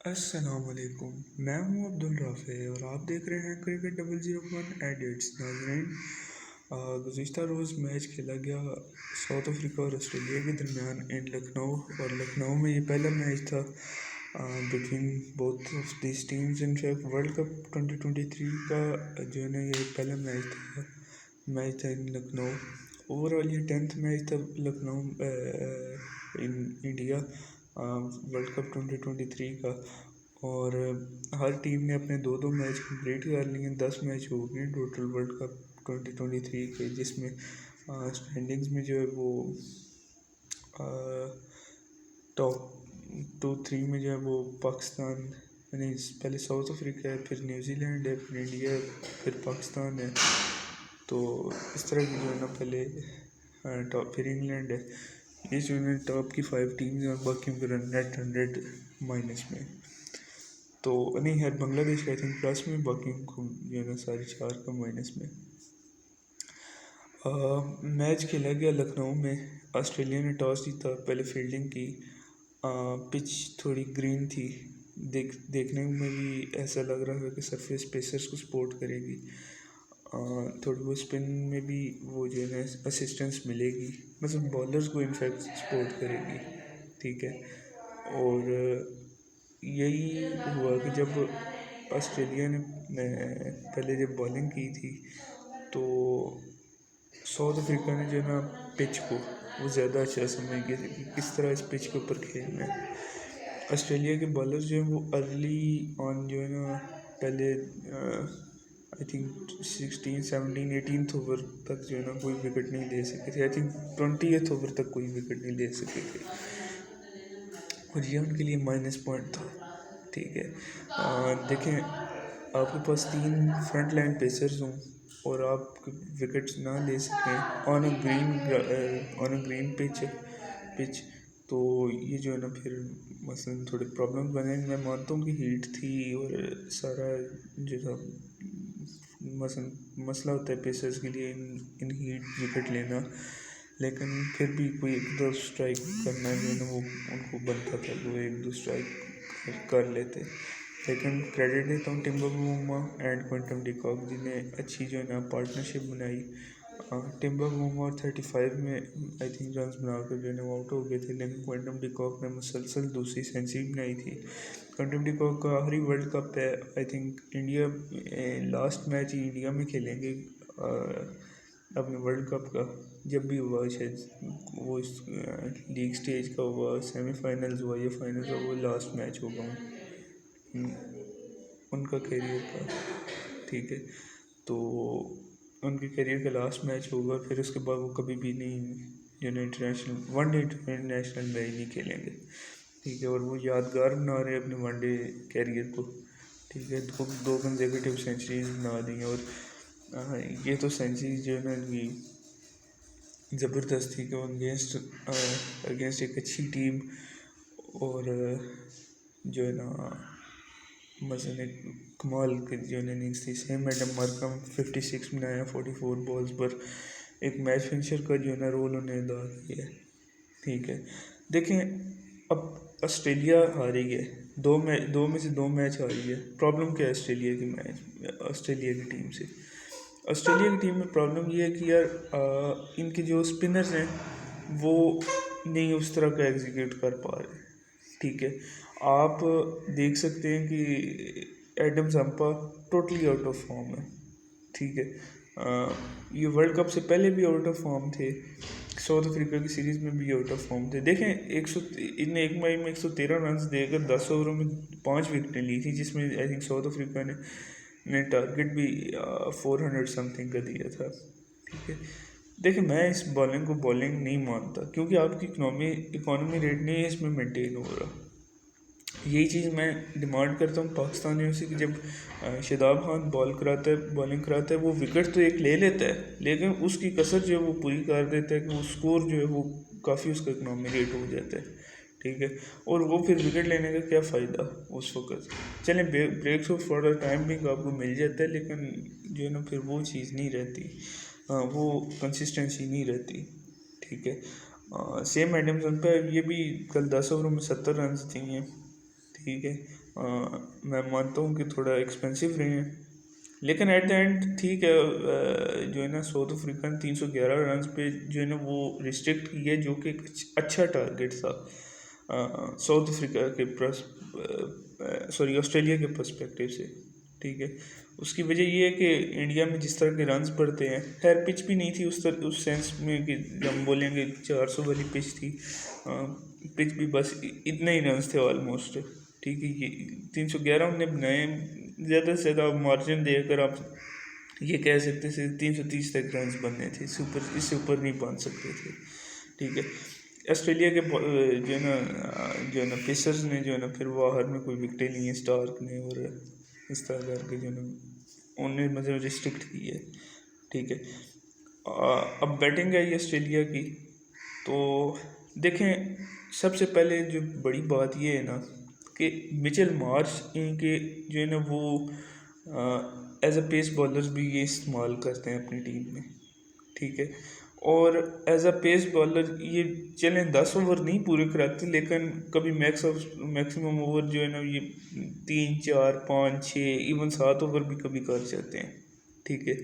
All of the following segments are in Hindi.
अस्सलामुअलैकुम। मैं हूं अब्दुल राफ़े और आप देख रहे हैं क्रिकेट 001 एडिट्स। नाज़रीन, गुज़िश्ता रोज़ मैच खेला गया साउथ अफ्रीका और ऑस्ट्रेलिया के दरमियान इन लखनऊ। और लखनऊ में ये पहला मैच था between both of this teams. In fact world cup 2023 का जो है ना ये पहला मैच था इन लखनऊ। ओवरऑल ये 10th मैच था Lucknow in India world cup 2023 का। और हर टीम ने अपने दो दो मैच कंप्लीट कर लिए। 10 मैच हो गए टोटल वर्ल्ड कप 2023 के, जिसमें स्टैंडिंग्स में जो है वो टॉप 2-3 में जो है वो पाकिस्तान, यानी पहले साउथ अफ्रीका है, फिर न्यूजीलैंड है, फिर इंडिया है, फिर पाकिस्तान है। तो इस तरह की जो है ना पहले टॉप, फिर इंग्लैंड है। ये जो है टॉप की 5 टीम्स हैं और बाकी उनके रन नेट 100 माइनस में। तो नहीं है बांग्लादेश का आई थिंक प्लस में, बाकी उनको जो है ना सारी 4 का माइनस में। मैच खेला गया लखनऊ में। ऑस्ट्रेलिया ने टॉस जीता, पहले फील्डिंग की। पिच थोड़ी ग्रीन थी, देखने में भी ऐसा लग रहा है कि सरफेस पेसर्स को सपोर्ट करेगी। थोड़ी बहुत स्पिन में भी वो जो है ना असिस्टेंस मिलेगी, मतलब बॉलर्स को इनफैक्ट सपोर्ट करेगी। ठीक है। और यही हुआ कि जब ऑस्ट्रेलिया ने पहले जब बॉलिंग की थी तो साउथ अफ्रीका ने जो है ना पिच को वो ज़्यादा अच्छा समझ गया कि किस तरह इस पिच के ऊपर खेलना है। ऑस्ट्रेलिया के बॉलर्स जो हैं वो अर्ली ऑन जो है ना पहले आई थिंक 16, 17, 18 ओवर तक जो है ना कोई विकेट नहीं ले सके थे। आई थिंक 20th ओवर तक कोई विकेट नहीं ले सके थे और ये उनके लिए माइनस पॉइंट था। ठीक है। देखें, आपके पास 3 फ्रंट लाइन पेसर्स हों और आप विकेट्स ना ले सकें ऑन अ ग्रीन पिच, तो ये जो है ना फिर मसलन थोड़े प्रॉब्लम बने। मैं मानता हूँ कि हीट थी और सारा जो था मसला होता है पेसर्स के लिए इन हीट विकेट लेना, लेकिन फिर भी कोई 1-2 स्ट्राइक करना जो है ना वो उनको बनता था, वो 1-2 स्ट्राइक कर लेते। लेकिन क्रेडिट देता हूँ Temba Bavuma and Quinton de Kock, जिन्हें अच्छी जो है ना पार्टनरशिप बनाई। टिम्बर वुमा 35 में आई थिंक रन बनाकर जो है ना वो आउट हो गए थे, लेकिन क्विंटन डी कॉक ने मुसलसल दूसरी सेंचुरी बनाई थी। क्विंटन डी कॉक का आखिरी वर्ल्ड कप है I think India, last match he India में खेलेंगे अपने वर्ल्ड कप का, जब भी हुआ शायद वो इस लीग स्टेज का हुआ, सेमीफाइनल्स हुआ या फाइनल्स हुआ, वो लास्ट मैच होगा उनका करियर का। ठीक है। तो उनके करियर का लास्ट मैच होगा, फिर उसके बाद वो कभी भी नहीं जो ना इंटरनेशनल वनडे इंटरनेशनल मैच नहीं खेलेंगे। ठीक है। और वो यादगार बना रहे अपने वनडे कैरियर को। ठीक है। दो कंसेक्यूटिव सेंचुरीज बना दी। और ये तो सेंचुरी जो है ना इनकी ज़बरदस्त थी कि अगेंस्ट एक अच्छी टीम। और जो है ना मसलन एक कमाल की जो इनिंग्स थी। सेम एडम मार्करम 56 बनाया 44 बॉल्स पर। एक मैच फिनिशर का जो है ना रोल उन्हें अदा किया है। ठीक है। देखें, अब ऑस्ट्रेलिया हारी है, दो में से 2 मैच हारी है। प्रॉब्लम क्या है ऑस्ट्रेलिया की टीम से? ऑस्ट्रेलिया की टीम में प्रॉब्लम ये है कि यार इनके जो स्पिनर्स हैं वो नहीं उस तरह का एग्जीक्यूट कर पा रहे। ठीक है। आप देख सकते हैं कि Adam Zampa totally out of form है। ठीक है। ये वर्ल्ड कप से पहले भी आउट ऑफ फॉर्म थे, साउथ अफ्रीका की सीरीज़ में भी आउट ऑफ फॉर्म थे। देखें, इनने एक मैच में 113 रन देकर 10 ओवरों में 5 विकेटें ली थी, जिसमें आई थिंक साउथ अफ्रीका ने टारगेट भी 400 समथिंग का दिया था। ठीक है। देखिए, मैं इस बॉलिंग को बॉलिंग नहीं मानता, क्योंकि आपकी इकोनॉमी रेट नहीं है इसमें मेंटेन हो रहा। यही चीज़ मैं डिमांड करता हूँ पाकिस्तानियों से कि जब शादाब खान बॉलिंग कराता है वो विकेट तो एक ले लेता है, लेकिन उसकी कसर जो है वो पूरी कर देता है कि वो स्कोर जो है वो काफ़ी उसका इकनॉमी रेट हो जाता है। ठीक है। और वो फिर विकेट लेने का क्या फ़ायदा उस वक्त? चलें, ब्रेक्स ऑफ फॉर टाइम भी आपको मिल जाता है, लेकिन जो है ना फिर वो चीज़ नहीं रहती, वो कंसिस्टेंसी नहीं रहती। ठीक है। सेम एडम्सन पे ये भी कल 10 ओवरों में 70 रन चाहिए। ठीक है। मैं मानता हूँ कि थोड़ा एक्सपेंसिव रहे हैं, लेकिन एट द एंड ठीक है। जो है ना साउथ अफ्रीका ने 311 रन पे जो है ना वो रिस्ट्रिक्ट किया, जो कि एक अच्छा टारगेट था साउथ अफ्रीका के ऑस्ट्रेलिया के पर्सपेक्टिव से। ठीक है, उसकी वजह ये है कि इंडिया में जिस तरह के रन्स पड़ते हैं, खैर पिच भी नहीं थी उस सेंस में कि जब हम बोलेंगे 400 वाली पिच थी, पिच भी बस इतने ही रन्स थे ऑलमोस्ट। ठीक है, ये 311 उन्हें बनाए, ज़्यादा से ज़्यादा मार्जिन देकर आप ये कह सकते थे 330 तक रन्स बनने थे, इससे ऊपर नहीं बन सकते थे। ठीक है, ऑस्ट्रेलिया के जो है ना पेसर्स ने जो है ना फिर बाहर में कोई विकेटें ली हैं स्टार्क ने, और इस तरह करके जो है ना उन्हें मतलब रिस्ट्रिक्ट की है। ठीक है, अब बैटिंग आई ऑस्ट्रेलिया की, तो देखें सबसे पहले जो बड़ी बात ये है ना कि मिचेल मार्श इनके जो है ना वो एज अ पेस बॉलर्स भी ये इस्तेमाल करते हैं अपनी टीम में। ठीक है, और एज अ पेस बॉलर ये चलें 10 ओवर नहीं पूरे कराते, लेकिन कभी मैक्सिमम ओवर जो है ना ये 3 4 5 6 इवन 7 ओवर भी कभी कर जाते हैं। ठीक है,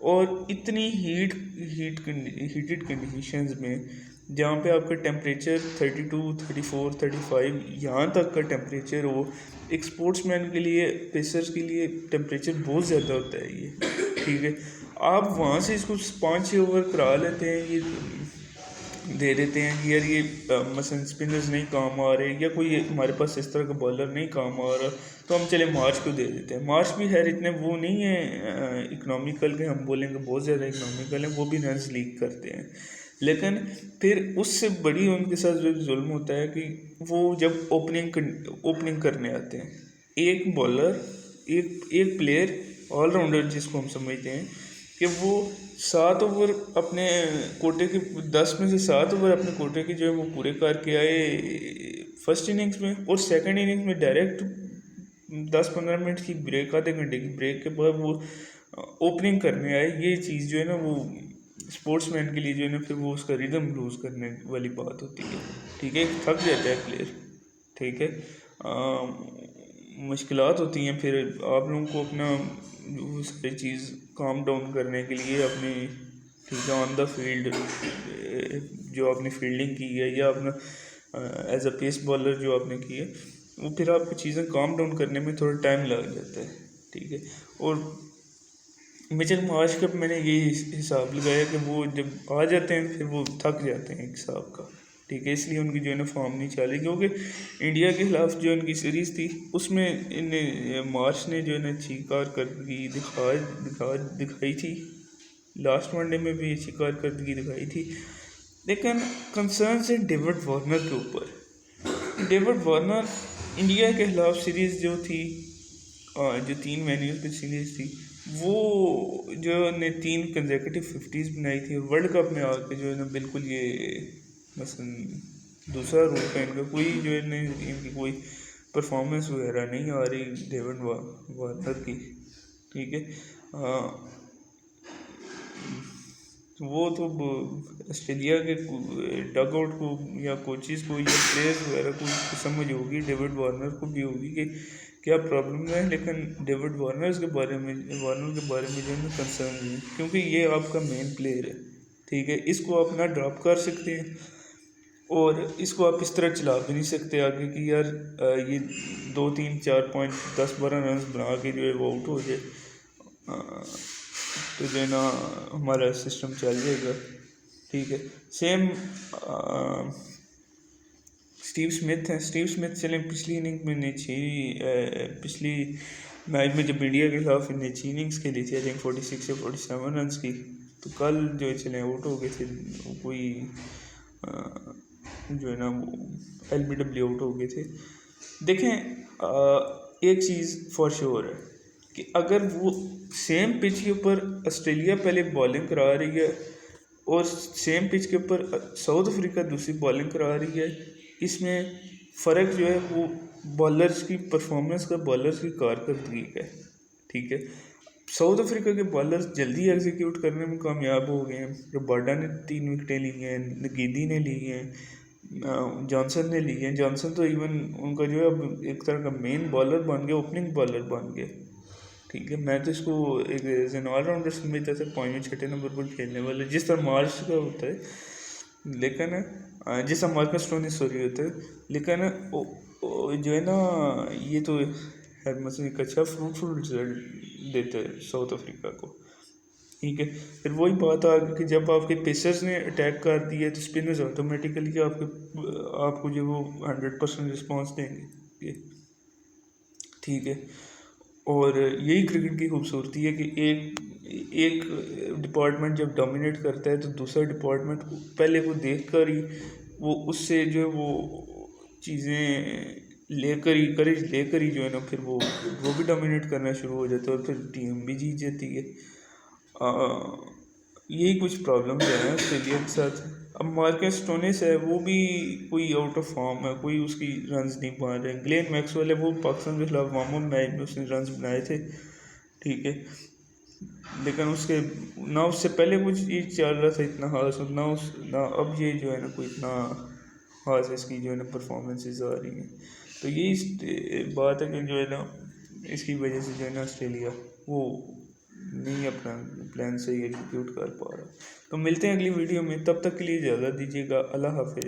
और इतनी हीटेड कंडीशंस में जहाँ पे आपका टेम्परेचर 32 34 35 यहाँ तक का टेम्परेचर हो, एक स्पोर्ट्समैन के लिए, पेसर्स के लिए टेम्परेचर बहुत ज़्यादा होता है ये। ठीक है, आप वहाँ से इसको 5-6 ओवर करा लेते हैं, ये दे देते हैं कि यार ये मसलन स्पिनर्स नहीं काम आ रहे या कोई हमारे पास इस तरह का बॉलर नहीं काम आ रहा, तो हम चले मार्च को दे देते हैं। मार्च भी खैर इतने वो नहीं है इकोनॉमिकल के, हम बोलेंगे बहुत ज़्यादा इकोनॉमिकल है, वो भी रन्स लीक करते हैं। लेकिन फिर उससे बड़ी उनके साथ जो जुल्म होता है कि वो जब ओपनिंग करने आते हैं, एक बॉलर एक प्लेयर ऑलराउंडर जिसको हम समझते हैं कि वो 7 ओवर अपने कोटे के 10 में से 7 ओवर अपने कोटे के जो है वो पूरे करके आए फर्स्ट इनिंग्स में, और सेकंड इनिंग्स में डायरेक्ट 10-15 मिनट की ब्रेक, आधे घंटे की ब्रेक के बाद वो ओपनिंग करने आए। ये चीज़ जो है ना वो स्पोर्ट्समैन के लिए जो है ना फिर वो उसका रिदम लूज़ करने वाली बात होती है। ठीक है, थक जाता है प्लेयर। ठीक है, मुश्किलात होती हैं फिर आप लोगों को अपना वो सारी चीज़ काम डाउन करने के लिए अपनी, ठीक है, ऑन द फील्ड जो आपने फील्डिंग की है या अपना एज अ पेस बॉलर जो आपने की है, वो फिर आपको चीज़ें काम डाउन करने में थोड़ा टाइम लग जाता है। ठीक है, और मिचेल मार्श का मैंने ये हिसाब लगाया कि वो जब आ जाते हैं फिर वो थक जाते हैं एक हिसाब का। ठीक है, इसलिए उनकी जो है ना फॉर्म नहीं चली, क्योंकि इंडिया के खिलाफ जो इनकी सीरीज़ थी उसमें इन मार्च ने जो है ना अच्छी कारकर्दगी दिखाई थी, लास्ट वनडे में भी अच्छी कारकर्दगी दिखाई थी। लेकिन कंसर्न है डेविड वार्नर के ऊपर। डेविड वार्नर इंडिया के खिलाफ सीरीज़ जो थी, जो 3 वेन्यूज़ पे सीरीज़ थी, वो जो ने 3 कंसेक्यूटिव 50s बनाई थी, वर्ल्ड कप में आके जो है ना बिल्कुल ये मसलन दूसरा रूप है इनका, कोई जो है इनकी कोई परफॉर्मेंस वगैरह नहीं आ रही डेविड वार्नर की। ठीक है, वो तो ऑस्ट्रेलिया के डग आउट को या कोचेज़ को या प्लेयर्स वगैरह को समझ होगी, डेविड वार्नर को भी होगी कि क्या प्रॉब्लम है, लेकिन डेविड वार्नर के बारे में जो है ना कंसर्न है, क्योंकि ये आपका मेन प्लेयर है। ठीक है, इसको आप ना ड्रॉप कर सकते हैं और इसको आप इस तरह चला भी नहीं सकते आगे कि यार ये 2 3 4 पॉइंट 10-12 रन बना के जो है वो आउट हो जाए, तो जो है ना हमारा सिस्टम चल जाएगा। ठीक है, सेम स्टीव स्मिथ चलें पिछली इनिंग में पिछली मैच में जब इंडिया के खिलाफ इन्हें 6 इनिंग्स खेली थी, आई थिंक 46 या 47 रन की, तो कल जो चले आउट हो गए थे, कोई जो है ना वो LBW आउट हो गए थे। देखें एक चीज़ फॉर श्योर है कि अगर वो सेम पिच के ऊपर ऑस्ट्रेलिया पहले बॉलिंग करा रही है और सेम पिच के ऊपर साउथ अफ्रीका दूसरी बॉलिंग करा रही है, इसमें फ़र्क जो है वो बॉलर्स की परफॉर्मेंस का, बॉलर्स की कारकर्दगी का है। ठीक है, साउथ अफ्रीका के बॉलर्स जल्दी एग्जीक्यूट करने में कामयाब हो गए हैं। रबाडा ने 3 विकेटें ली हैं, नगीदी ने ली हैं, जॉनसन ने ली है। जॉनसन तो इवन उनका जो है अब एक तरह का मेन बॉलर बन गया, ओपनिंग बॉलर बन गया। ठीक है, मैं तो इसको एक एज एन ऑलराउंडर समझता था, 5वें-6 नंबर पर खेलने वाले, जिस तरह मार्च का होता है, लेकिन जिस तरह मार्कस स्टोनिस सॉरी होता है, लेकिन जो है ना ये तो हेडमसन एक अच्छा फ्रूटफुल रिजल्ट देता है साउथ अफ्रीका को। ठीक है, फिर वही बात आ गई कि जब आपके पेसर्स ने अटैक कर दिया तो स्पिनर्स ऑटोमेटिकली आपको जो वो 100% रिस्पॉन्स देंगे। ठीक है, और यही क्रिकेट की खूबसूरती है कि एक एक डिपार्टमेंट जब डोमिनेट करता है तो दूसरा डिपार्टमेंट पहले वो देख कर ही वो उससे जो है वो चीज़ें लेकर ही करेज लेकर ही जो है ना फिर वो भी डोमिनेट करना शुरू हो जाता है और फिर टीम भी जीत जाती है। यही कुछ प्रॉब्लम जो है ऑस्ट्रेलिया के साथ। अब मार्कस स्टोनिस है, वो भी कोई आउट ऑफ फॉर्म है, कोई उसकी रन्स नहीं बना रहे। ग्लेन मैक्सवेल है, वो पाकिस्तान के खिलाफ वार्म अप मैच में उसने रन्स बनाए थे। ठीक है, लेकिन उसके ना उससे पहले कुछ ये चल रहा था इतना खास, ना अब ये जो है ना कोई इतना खास इसकी जो है ना परफॉर्मेंसेज आ रही हैं। तो यही बात है कि जो है ना इसकी वजह से जो है ना ऑस्ट्रेलिया वो नहीं अपना प्लान सही एग्जीक्यूट कर पा रहा। तो मिलते हैं अगली वीडियो में, तब तक के लिए इजाज़त दीजिएगा। अल्लाह हाफिज़।